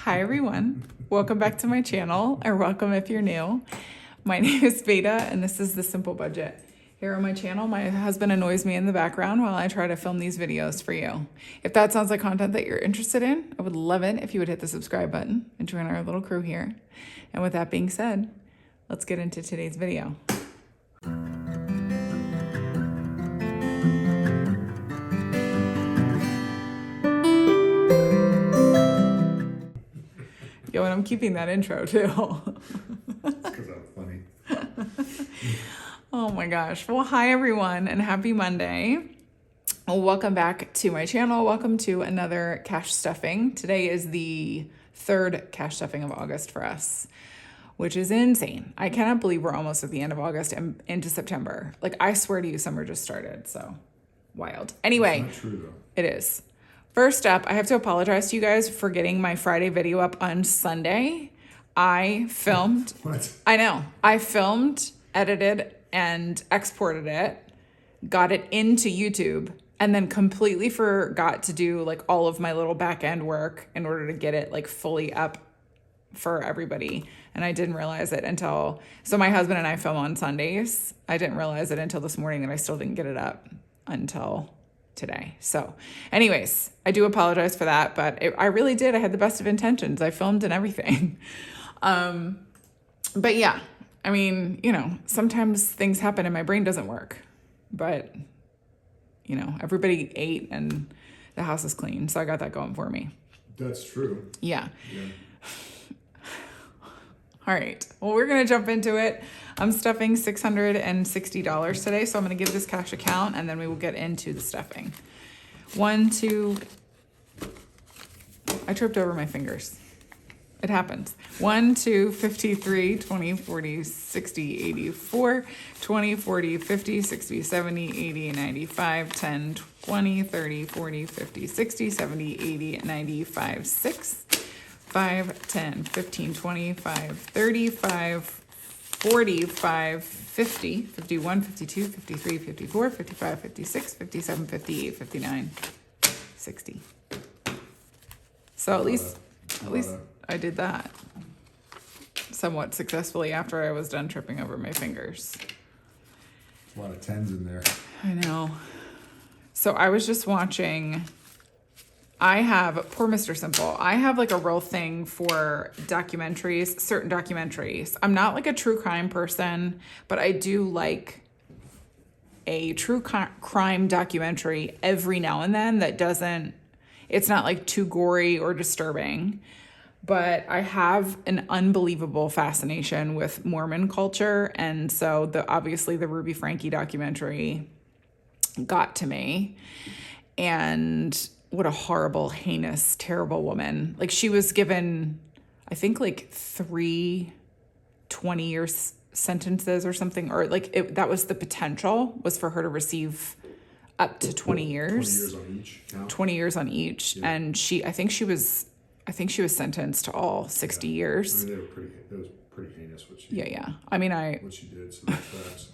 Hi everyone, welcome back to my channel, or welcome if you're new. My name is Veda and this is The Simple Budget. Here on my channel, my husband annoys me in the background while I try to film these videos for you. If that sounds like content that you're interested in, I would love it if you would hit the subscribe button and join our little crew here. And with that being said, let's get into today's video. Yo, and I'm keeping that intro too. Because I'm funny. Oh my gosh. Well, hi everyone and happy Monday. Well, welcome back to my channel. Welcome to another cash stuffing. Today is the third cash stuffing of August for us, which is insane. I cannot believe we're almost at the end of August and into September. Like, I swear to you, summer just started. So wild. Anyway, It's not true though. it is. First up, I have to apologize to you guys for getting my Friday video up on Sunday. I filmed, What? I know, I filmed, edited, and exported it, got it into YouTube, and then completely forgot to do like all of my little back end work in order to get it like fully up for everybody. And I didn't realize it until, so my husband and I film on Sundays. I didn't realize it until this morning that I still didn't get it up until today. So anyways, I do apologize for that, but I really did. I had the best of intentions. I filmed and everything. But yeah, I mean, you know, sometimes things happen and my brain doesn't work, but you know, everybody ate and the house is clean. So I got that going for me. That's true. Yeah. Yeah. All right. Well, we're going to jump into it. I'm stuffing $660 today, so I'm going to give this cash account and then we will get into the stuffing. I tripped over my fingers. It happens. 1, 2, 53, 20, 40, 60, 84, 20, 40, 50, 60, 70, 80, 95, 10, 20, 30, 40, 50, 60, 70, 80, 95, 6, 5, 10, 15, 25, 35, 45, 50, 51, 52, 53, 54, 55, 56, 57, 58, 59, 60. So at least I did that somewhat successfully after I was done tripping over my fingers. A lot of tens in there. I know. So I was just watching, poor Mr. Simple, I have like a real thing for documentaries, certain documentaries. I'm not like a true crime person, but I do like a true crime documentary every now and then that it's not like too gory or disturbing. But I have an unbelievable fascination with Mormon culture. And so obviously the Ruby Franke documentary got to me. And what a horrible, heinous, terrible woman. Like, she was given, I think, like 3 20-year sentences or something. Or like that was the potential, was for her to receive up to 20 years. 20 years on each. Now. 20 years on each. Yeah. And I think she was sentenced to all 60 years. I mean, that was pretty heinous what she Yeah. I mean, what she did, so that's fast.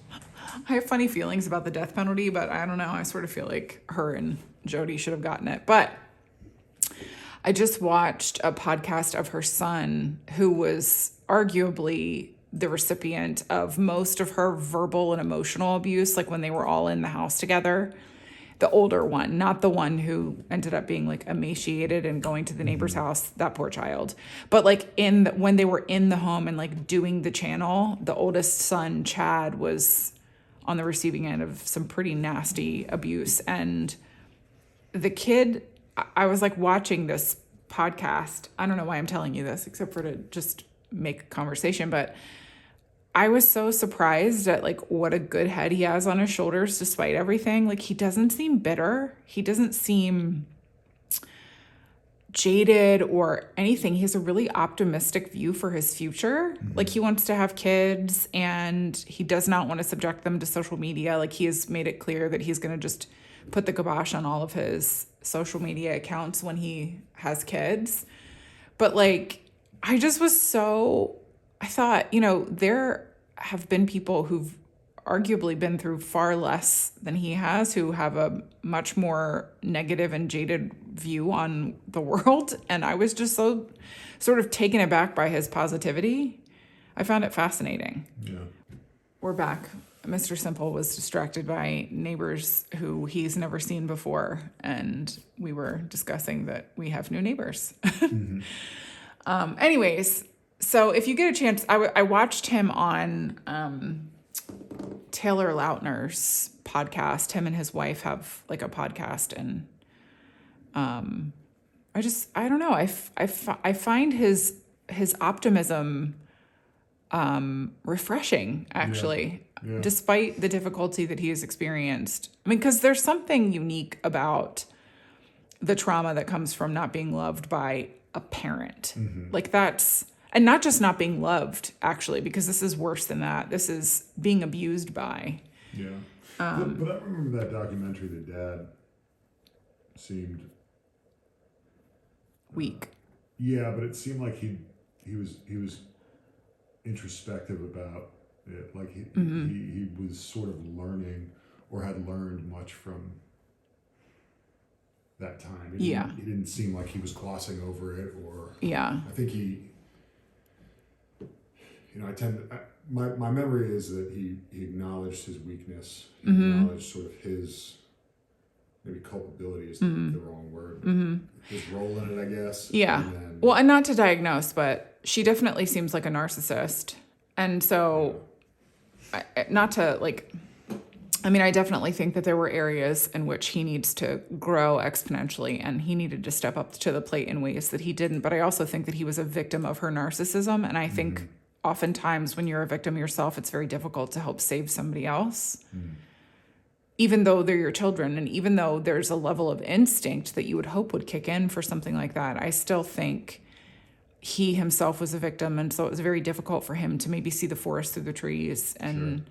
I have funny feelings about the death penalty, but I don't know. I sort of feel like her and Jody should have gotten it. But I just watched a podcast of her son, who was arguably the recipient of most of her verbal and emotional abuse, like when they were all in the house together. The older one, not the one who ended up being like emaciated and going to the neighbor's house, that poor child. But like when they were in the home and like doing the channel, the oldest son, Chad, was on the receiving end of some pretty nasty abuse. And the kid, I was like watching this podcast. I don't know why I'm telling you this, except for to just make conversation, but I was so surprised at like what a good head he has on his shoulders despite everything. Like, he doesn't seem bitter. He doesn't seem jaded or anything. He has a really optimistic view for his future. Mm-hmm. Like, he wants to have kids and he does not want to subject them to social media. Like, he has made it clear that he's going to just put the kibosh on all of his social media accounts when he has kids. But like, I thought, you know, there have been people who've arguably been through far less than he has, who have a much more negative and jaded view on the world. And I was just so sort of taken aback by his positivity. I found it fascinating. Yeah. We're back. Mr. Simple was distracted by neighbors who he's never seen before, and we were discussing that we have new neighbors. Mm-hmm. Anyways, so if you get a chance, I watched him on Taylor Lautner's podcast. Him and his wife have like a podcast, and I don't know. I find his optimism refreshing, actually. Yeah. Despite the difficulty that he has experienced. I mean, because there's something unique about the trauma that comes from not being loved by a parent. Mm-hmm. Like that's, and not just not being loved, actually, because this is worse than that. This is being abused by. Yeah. But I remember that documentary, the dad seemed Weak. Yeah, but it seemed like he was introspective about it. Like he was sort of learning or had learned much from that time. He didn't seem like he was glossing over it, or Yeah. I think my memory is that he acknowledged his weakness. He acknowledged sort of his maybe culpability is the wrong word. His role in it, I guess. Yeah. Well, and not to diagnose, but she definitely seems like a narcissist. And so, not to like, I mean, I definitely think that there were areas in which he needs to grow exponentially, and he needed to step up to the plate in ways that he didn't. But I also think that he was a victim of her narcissism. And I think oftentimes when you're a victim yourself, it's very difficult to help save somebody else. Even though they're your children, and even though there's a level of instinct that you would hope would kick in for something like that, I still think he himself was a victim. And so it was very difficult for him to maybe see the forest through the trees. And,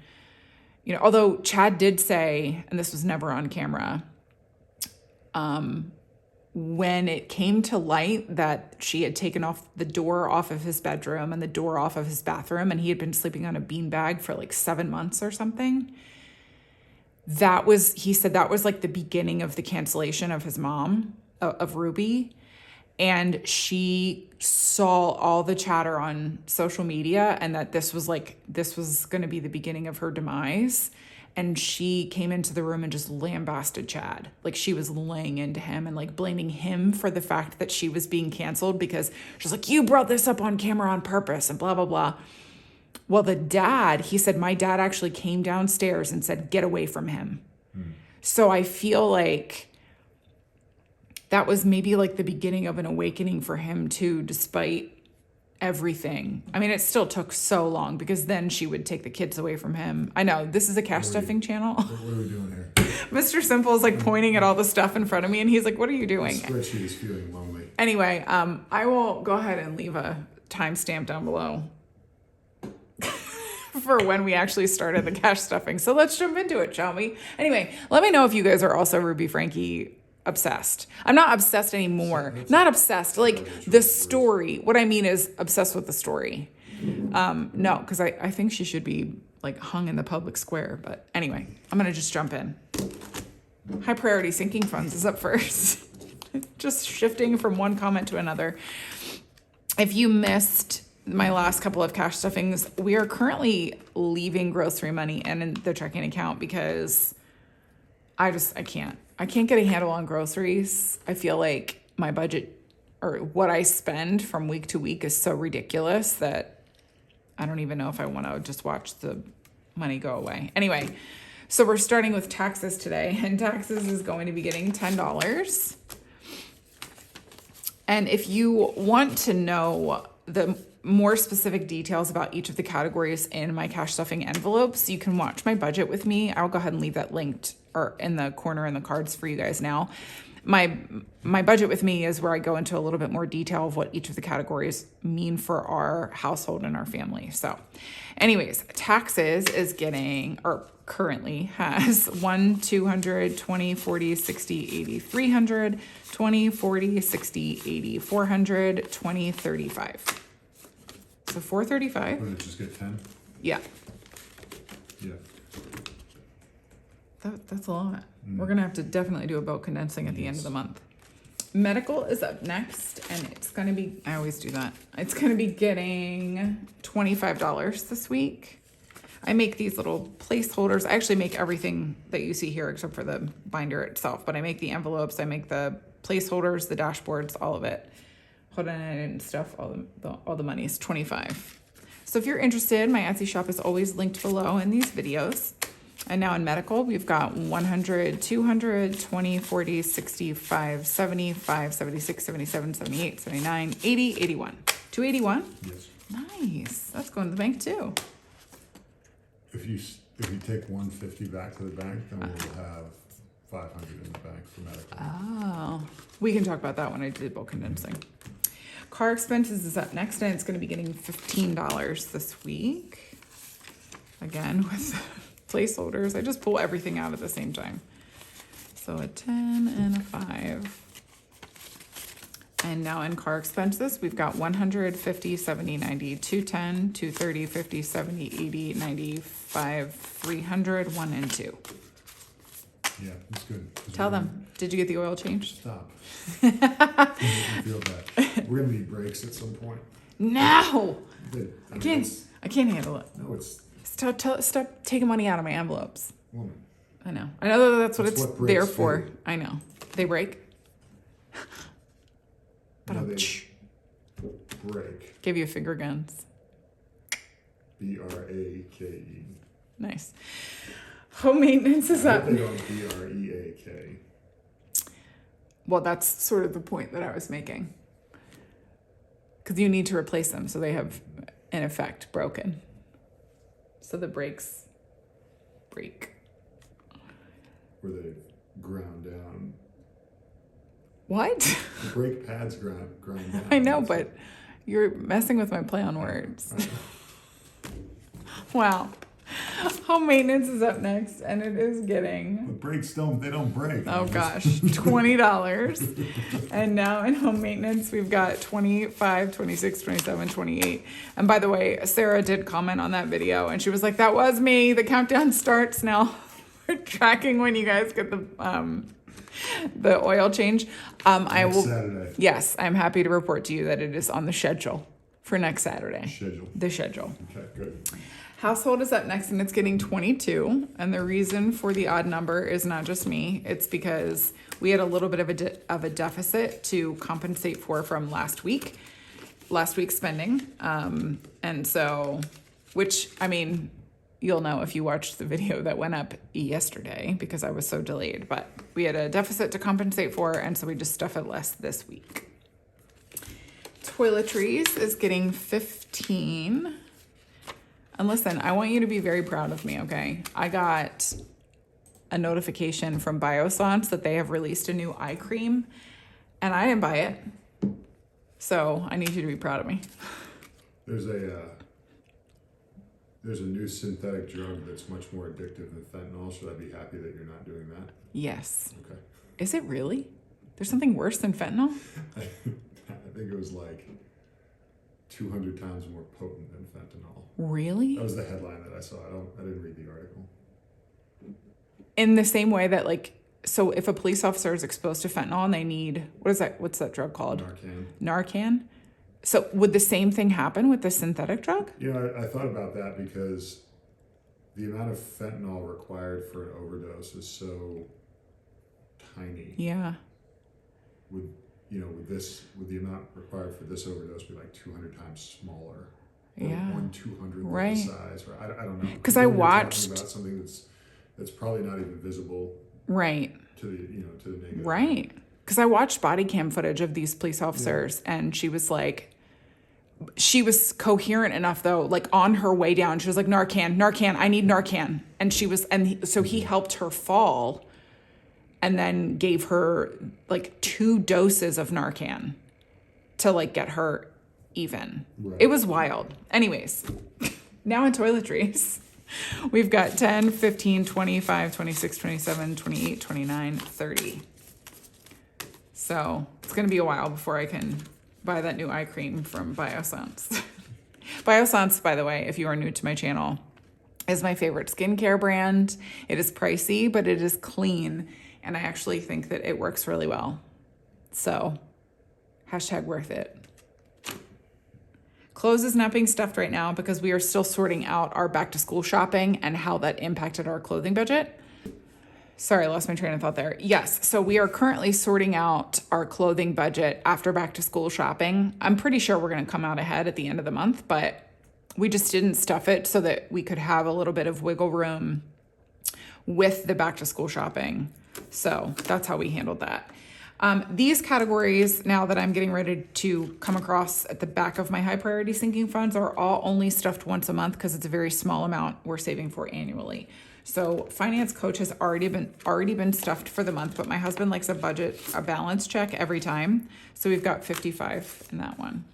although Chad did say, and this was never on camera, when it came to light that she had taken off the door off of his bedroom and the door off of his bathroom, and he had been sleeping on a beanbag for like 7 months or something, he said that was like the beginning of the cancellation of his mom, of Ruby. And she saw all the chatter on social media, and that this was going to be the beginning of her demise. And she came into the room and just lambasted Chad. Like, she was laying into him and like blaming him for the fact that she was being canceled, because she's like, you brought this up on camera on purpose and blah, blah, blah. Well, the dad, he said, my dad actually came downstairs and said, get away from him. So I feel like that was maybe like the beginning of an awakening for him too, despite everything. I mean, it still took so long, because then she would take the kids away from him. I know, this is a cash stuffing channel. What are we doing here? Mr. Simple is like pointing at all the stuff in front of me, and he's like, what are you doing? The spreadsheet is feeling lonely. Anyway, I will go ahead and leave a timestamp down below for when we actually started the cash stuffing. So let's jump into it, shall we? Anyway, let me know if you guys are also Ruby Frankie obsessed. I'm not obsessed anymore. Not obsessed, like the story. What I mean is obsessed with the story. No, because I think she should be like hung in the public square. But anyway, I'm going to just jump in. High priority sinking funds is up first. Just shifting from one comment to another. If you missed my last couple of cash stuffings, we are currently leaving grocery money in the checking account because I can't get a handle on groceries. I feel like my budget, or what I spend from week to week, is so ridiculous that I don't even know if I want to just watch the money go away. Anyway, so we're starting with taxes today, and taxes is going to be getting $10. And if you want to know the more specific details about each of the categories in my cash stuffing envelopes, you can watch my budget with me. I'll go ahead and leave that linked or in the corner in the cards for you guys now. My budget with me is where I go into a little bit more detail of what each of the categories mean for our household and our family. So anyways, taxes is getting, or currently has 1, 200, 20, 40, 60, 80, 300, 20, 40, 60, 80, 400, 20, 35. So 435. Would it just get 10? Yeah. Yeah. That's a lot. We're going to have to definitely do a boat condensing at the end of the month. Medical is up next, and it's going to be, I always do that. It's going to be getting $25 this week. I make these little placeholders. I actually make everything that you see here except for the binder itself, but I make the envelopes, I make the placeholders, the dashboards, all of it. Hold on and stuff, all the money is $25. So if you're interested, my Etsy shop is always linked below in these videos. And now in medical, we've got 100, 200, 20, 40, 65, 75, 76, 77, 78, 79, 80, 81. 281? Yes. Nice. That's going to the bank too. If you take 150 back to the bank, then we'll have 500 in the bank for medical. Oh, we can talk about that when I did bulk condensing. Car expenses is up next, and it's going to be getting $15 this week. Again, with placeholders. I just pull everything out at the same time. So a 10 and a 5. And now in car expenses, we've got 100, 50, 70, 90, 210, 230, 50, 70, 80, 95, 300, 1 and 2. Yeah, that's good. Tell them, did you get the oil change? Stop. Feel bad. We're gonna need brakes at some point. No! I I can't handle it. No, it's Stop taking money out of my envelopes. woman. I know that's what That's it's what brakes there for. do. I know. They break. But No, they break. give you finger guns. BRAKE. Nice. Home maintenance is I up. hope they don't BREAK. Well, that's sort of the point that I was making. Because you need to replace them, so they have, in effect, broken. So the brakes break. Where they ground down. What? The brake pads grind down. I know, but you're messing with my play on words. Wow. Home maintenance is up next, and it is getting... The brakes don't break. Oh gosh, $20. And now in home maintenance, we've got 25, 26, 27, 28. And by the way, Sarah did comment on that video, and she was like, that was me. The countdown starts now. We're tracking when you guys get the oil change. I will. Saturday. Yes, I'm happy to report to you that it is on the schedule for next Saturday. The schedule. Okay, good. Household is up next, and it's getting 22. And the reason for the odd number is not just me. It's because we had a little bit of a deficit to compensate for from last week's spending. And so, which, I mean, you'll know if you watched the video that went up yesterday because I was so delayed. But we had a deficit to compensate for, and so we just stuff it less this week. Toiletries is getting 15. And listen, I want you to be very proud of me, okay? I got a notification from Biossance that they have released a new eye cream, and I didn't buy it. So I need you to be proud of me. There's a new synthetic drug that's much more addictive than fentanyl. Should I be happy that you're not doing that? Yes. Okay. Is it really? There's something worse than fentanyl? I think it was like 200 times more potent than fentanyl. Really? That was the headline that I saw. I didn't read the article. In the same way that, like, so if a police officer is exposed to fentanyl and they need, what's that drug called? Narcan. So would the same thing happen with the synthetic drug? I thought about that because the amount of fentanyl required for an overdose is so tiny. Yeah. Would the amount required for this overdose be like 200 times smaller? Or Yeah. 1/200th Right. the size, or I don't know. Because I watched about something that's probably not even visible. Right. To the negative. Right. Because I watched body cam footage of these police officers, and she was coherent enough though, like on her way down, she was like, Narcan, I need Narcan. And so he helped her fall and then gave her like 2 doses of Narcan to like get her even. Right. It was wild. Anyways, now in toiletries, we've got 10, 15, 25, 26, 27, 28, 29, 30. So it's going to be a while before I can buy that new eye cream from Biossance. Biossance, by the way, if you are new to my channel, is my favorite skincare brand. It is pricey, but it is clean, and I actually think that it works really well. So hashtag worth it. Clothes is not being stuffed right now because we are still sorting out our back to school shopping and how that impacted our clothing budget. Sorry, I lost my train of thought there. Yes, so we are currently sorting out our clothing budget after back to school shopping. I'm pretty sure we're going to come out ahead at the end of the month, but we just didn't stuff it so that we could have a little bit of wiggle room with the back to school shopping. So that's how we handled that. These categories, now that I'm getting ready to come across at the back of my high priority sinking funds, are all only stuffed once a month because it's a very small amount we're saving for annually. So finance coach has already been stuffed for the month, but my husband likes a balance check every time. So we've got 55 in that one.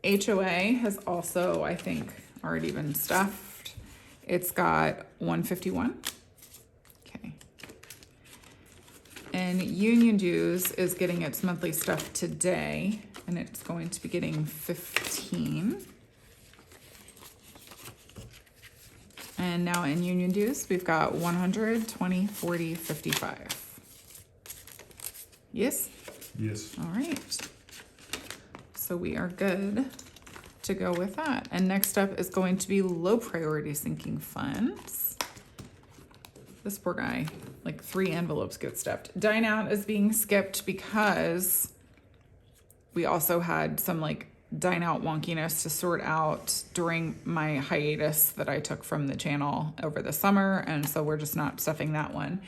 HOA has also, I think, already been stuffed. It's got 151. Okay. And union dues is getting its monthly stuff today, and it's going to be getting 15. And now in union dues, we've got 100, 20, 40, 55. Yes? Yes. All right. So we are good to go with that. And next up is going to be low priority sinking funds. This poor guy, like 3 envelopes get stuffed. Dine out is being skipped because we also had some like dine out wonkiness to sort out during my hiatus that I took from the channel over the summer. And so we're just not stuffing that one.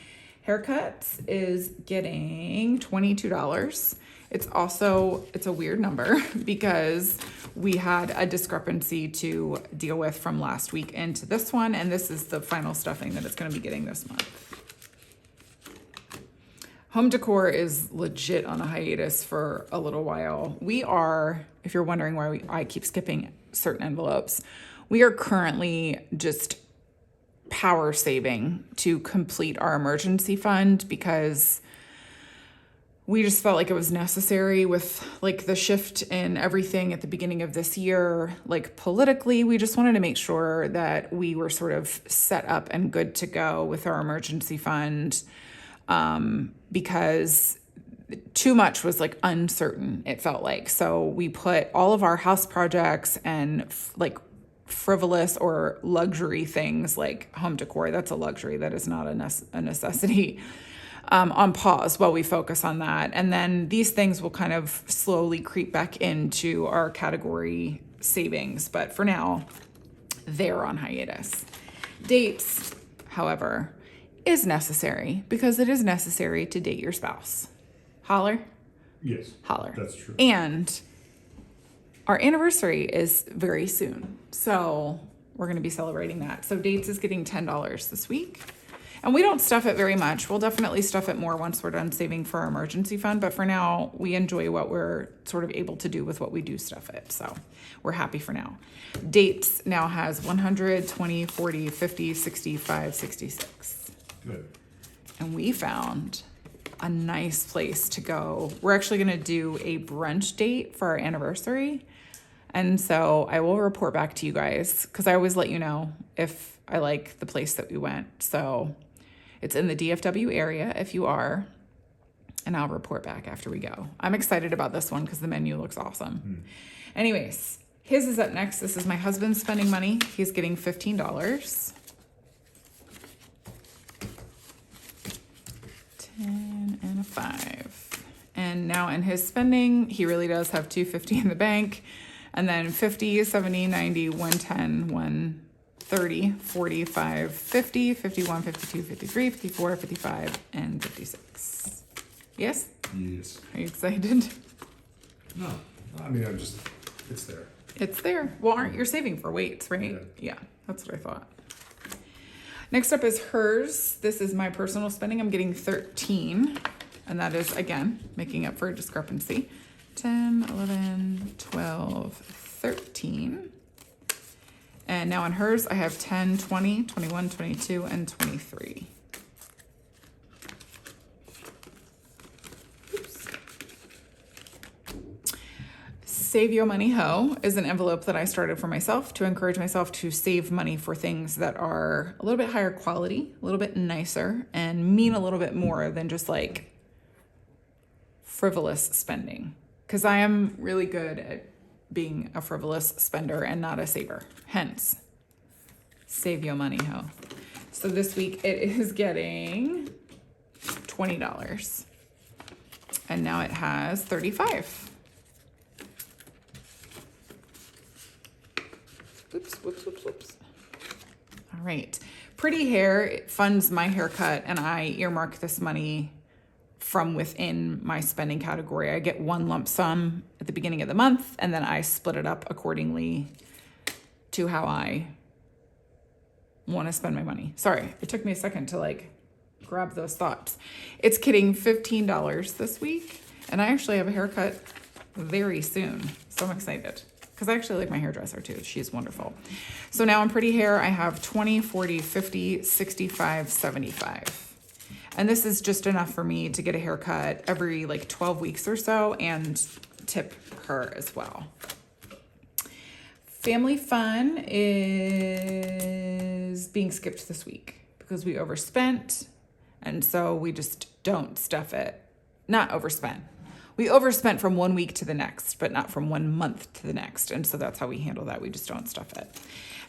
Haircuts is getting $22. It's a weird number because we had a discrepancy to deal with from last week into this one. And this is the final stuffing that it's going to be getting this month. Home decor is legit on a hiatus for a little while. We are, if you're wondering why I keep skipping certain envelopes, we are currently just power saving to complete our emergency fund because we just felt like it was necessary with like the shift in everything at the beginning of this year. Like politically, we just wanted to make sure that we were sort of set up and good to go with our emergency fund, because too much was like uncertain, it felt like. So we put all of our house projects and like frivolous or luxury things like home decor, that's a luxury, that is not a necessity, on pause while we focus on that. And then these things will kind of slowly creep back into our category savings. But for now, they're on hiatus. Dates, however, is necessary because it is necessary to date your spouse. Holler? Yes. Holler. That's true. And our anniversary is very soon. So we're going to be celebrating that. So dates is getting $10 this week. And we don't stuff it very much. We'll definitely stuff it more once we're done saving for our emergency fund. But for now, we enjoy what we're sort of able to do with what we do stuff it. So we're happy for now. Dates now has 100, 20, 40, 50, 65, 66. Good. And we found a nice place to go. We're actually going to do a brunch date for our anniversary. And so I will report back to you guys because I always let you know if I like the place that we went. So it's in the DFW area if you are, and I'll report back after we go. I'm excited about this one because the menu looks awesome. Anyways, his is up next. This is my husband spending money. He's getting $15. 10 and a 5. And now in his spending, he really does have $250 in the bank. And then 50, 70, 90, 110, 130, 45, 50, 51, 52, 53, 54, 55, and 56. Yes? Yes. Are you excited? No. I mean, it's there. It's there. Well, you're saving for weights, right? Yeah, that's what I thought. Next up is hers. This is my personal spending. I'm getting 13. And that is, again, making up for a discrepancy. 10, 11, 12, 13. And now on hers, I have 10, 20, 21, 22, and 23. Oops. Save Your Money Ho is an envelope that I started for myself to encourage myself to save money for things that are a little bit higher quality, a little bit nicer, and mean a little bit more than just like frivolous spending. Because I am really good at being a frivolous spender and not a saver. Hence, Save Your Money Ho. So this week it is getting $20. And now it has 35. Whoops. All right. Pretty Hair funds my haircut, and I earmark this money from within my spending category. I get one lump sum at the beginning of the month, and then I split it up accordingly to how I want to spend my money. Sorry, it took me a second to like grab those thoughts. It's getting $15 this week, and I actually have a haircut very soon, so I'm excited because I actually like my hairdresser too. She's wonderful. So now in Pretty Hair, I have 20, 40, 50, 65, 75. And this is just enough for me to get a haircut every like 12 weeks or so and tip her as well. Family Fun is being skipped this week because we overspent, and so we just don't stuff it. Not overspent. We overspent from 1 week to the next, but not from 1 month to the next, and so that's how we handle that. We just don't stuff it.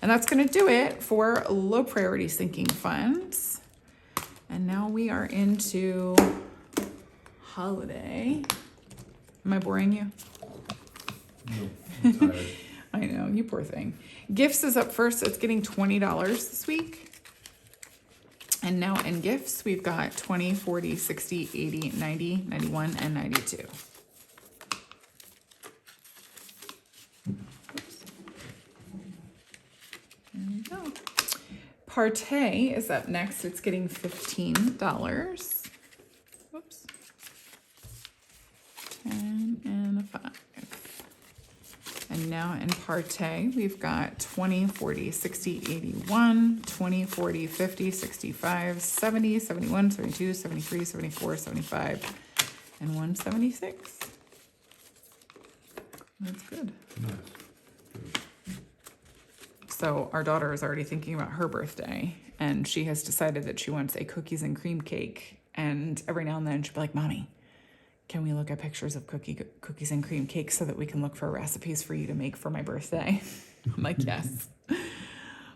And that's going to do it for low priority sinking funds. And now we are into holiday. Am I boring you? No, I'm tired. I know, you poor thing. Gifts is up first. It's getting $20 this week. And now in gifts, we've got 20, 40, 60, 80, 90, 91, and 92. Oops. There we go. Partay is up next. It's getting $15. Whoops. 10 and a 5. And now in Partay, we've got 20, 40, 60, 81, 20, 40, 50, 65, 70, 71, 72, 73, 74, 75, and 176. That's good. Nice. So our daughter is already thinking about her birthday, and she has decided that she wants a cookies and cream cake. And every now and then she'll be like, Mommy, can we look at pictures of cookies and cream cake so that we can look for recipes for you to make for my birthday? I'm like, yes.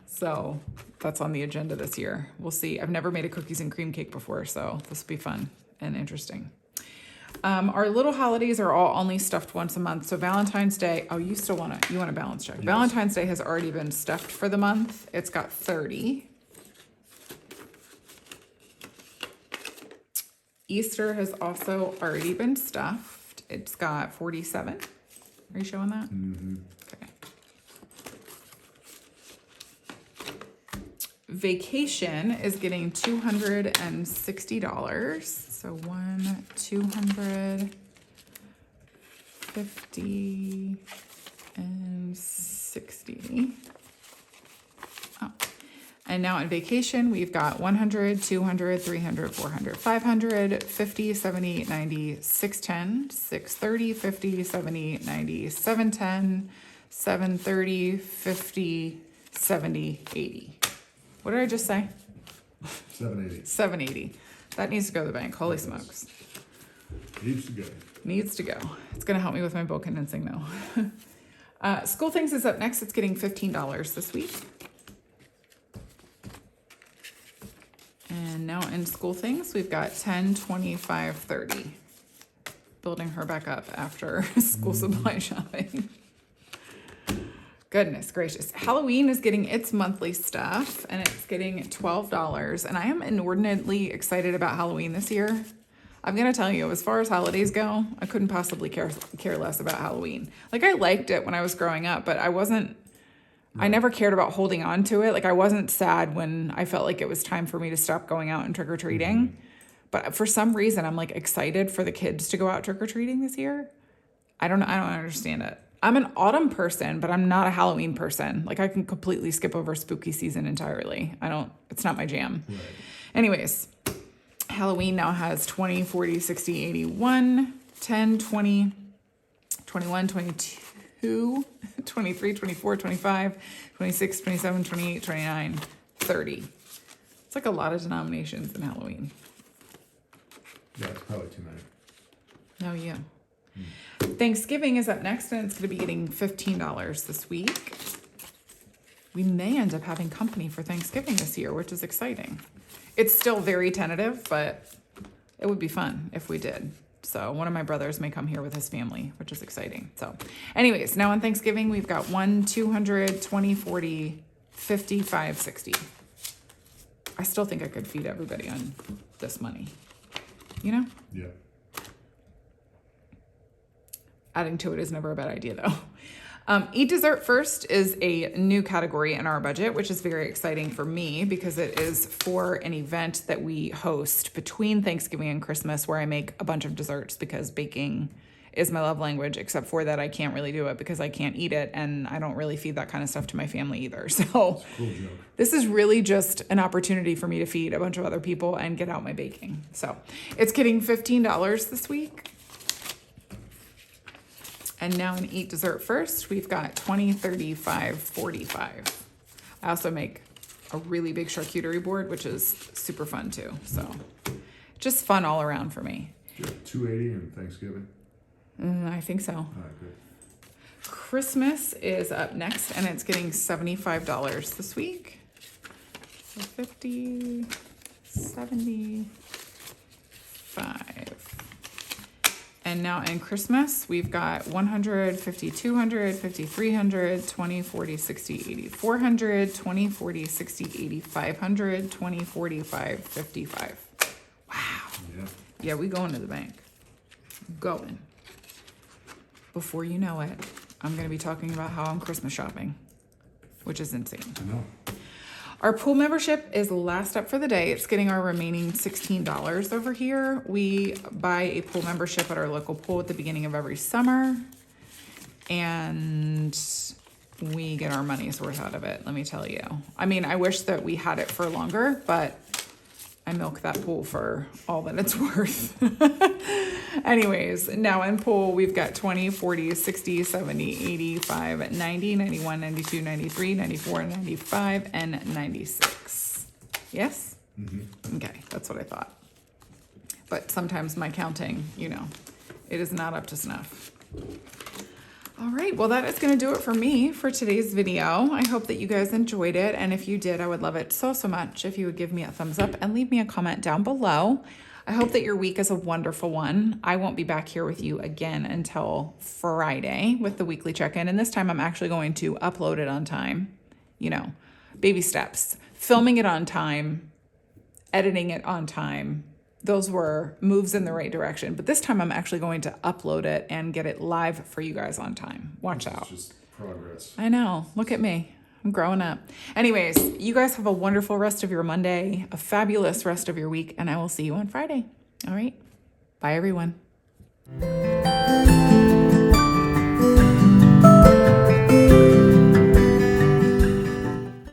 So that's on the agenda this year. We'll see. I've never made a cookies and cream cake before, so this will be fun and interesting. Our little holidays are all only stuffed once a month. So Valentine's Day, oh, you want a balance check. Yes. Valentine's Day has already been stuffed for the month. It's got 30. Easter has also already been stuffed. It's got 47. Are you showing that? Mm-hmm. Okay. Vacation is getting $260. So 250 and 60. Oh. And now in vacation, we've got 100, 200, 300, 400, 500, 50, 70, 90, 610, 630, 50, 70, 90, 710, 730, 50, 70, 80. What did I just say? 780. 780. That needs to go to the bank. Holy smokes. Needs to go. Needs to go. It's going to help me with my bowl condensing though. School Things is up next. It's getting $15 this week. And now in School Things, we've got 10, 25, 30. Building her back up after school supply shopping. Goodness gracious. Halloween is getting its monthly stuff, and it's getting $12. And I am inordinately excited about Halloween this year. I'm going to tell you, as far as holidays go, I couldn't possibly care less about Halloween. Like, I liked it when I was growing up, but I never cared about holding on to it. Like, I wasn't sad when I felt like it was time for me to stop going out and trick-or-treating. Mm-hmm. But for some reason, I'm like excited for the kids to go out trick-or-treating this year. I don't understand it. I'm an autumn person, but I'm not a Halloween person. Like, I can completely skip over spooky season entirely. It's not my jam. Right. Anyways, Halloween now has 20, 40, 60, 81, 10, 20, 21, 22, 23, 24, 25, 26, 27, 28, 29, 30. It's like a lot of denominations in Halloween. Yeah, it's probably too many. Oh, yeah. Thanksgiving is up next, and it's going to be getting $15 this week. We may end up having company for Thanksgiving this year, which is exciting. It's still very tentative, but it would be fun if we did. So one of my brothers may come here with his family, which is exciting. So anyways, now on Thanksgiving, we've got 1, 200, 20, 40, 55, 60. I still think I could feed everybody on this money. You know? Yeah. Adding to it is never a bad idea, though. Eat Dessert First is a new category in our budget, which is very exciting for me because it is for an event that we host between Thanksgiving and Christmas where I make a bunch of desserts because baking is my love language, except for that I can't really do it because I can't eat it and I don't really feed that kind of stuff to my family either. So Cool joke. this is really just an opportunity for me to feed a bunch of other people and get out my baking. So it's getting $15 this week. And now in Eat Dessert First, we've got 20, 35, 45. I also make a really big charcuterie board, which is super fun too. So just fun all around for me. Do you have 280 in Thanksgiving? I think so. All right, good. Christmas is up next, and it's getting $75 this week. So 50, 75. And now in Christmas, we've got 100, 50, 200, 50, 300, 20, 40, 60, 80, 400, 20, 40, 60, 80, 500, 20, 45, 55. Wow. Yeah. Yeah, we going to the bank. Going. Before you know it, I'm going to be talking about how I'm Christmas shopping, which is insane. I know. Our pool membership is last up for the day. It's getting our remaining $16 over here. We buy a pool membership at our local pool at the beginning of every summer, and we get our money's worth out of it, let me tell you. I mean, I wish that we had it for longer, but I milk that pool for all that it's worth. Anyways, now in pool, we've got 20, 40, 60, 70, 85, 90, 91, 92, 93, 94, 95, and 96. Yes? Mm-hmm. Okay, that's what I thought. But sometimes my counting, you know, it is not up to snuff. All right, well, that is going to do it for me for today's video. I hope that you guys enjoyed it. And if you did, I would love it so much if you would give me a thumbs up and leave me a comment down below. I hope that your week is a wonderful one. I won't be back here with you again until Friday with the weekly check-in. And this time I'm actually going to upload it on time. You know, baby steps. Filming it on time, editing it on time. Those were moves in the right direction. But this time I'm actually going to upload it and get it live for you guys on time. Watch out. It's just progress. I know. Look at me. I'm growing up. Anyways, you guys have a wonderful rest of your Monday, a fabulous rest of your week, and I will see you on Friday. All right. Bye, everyone.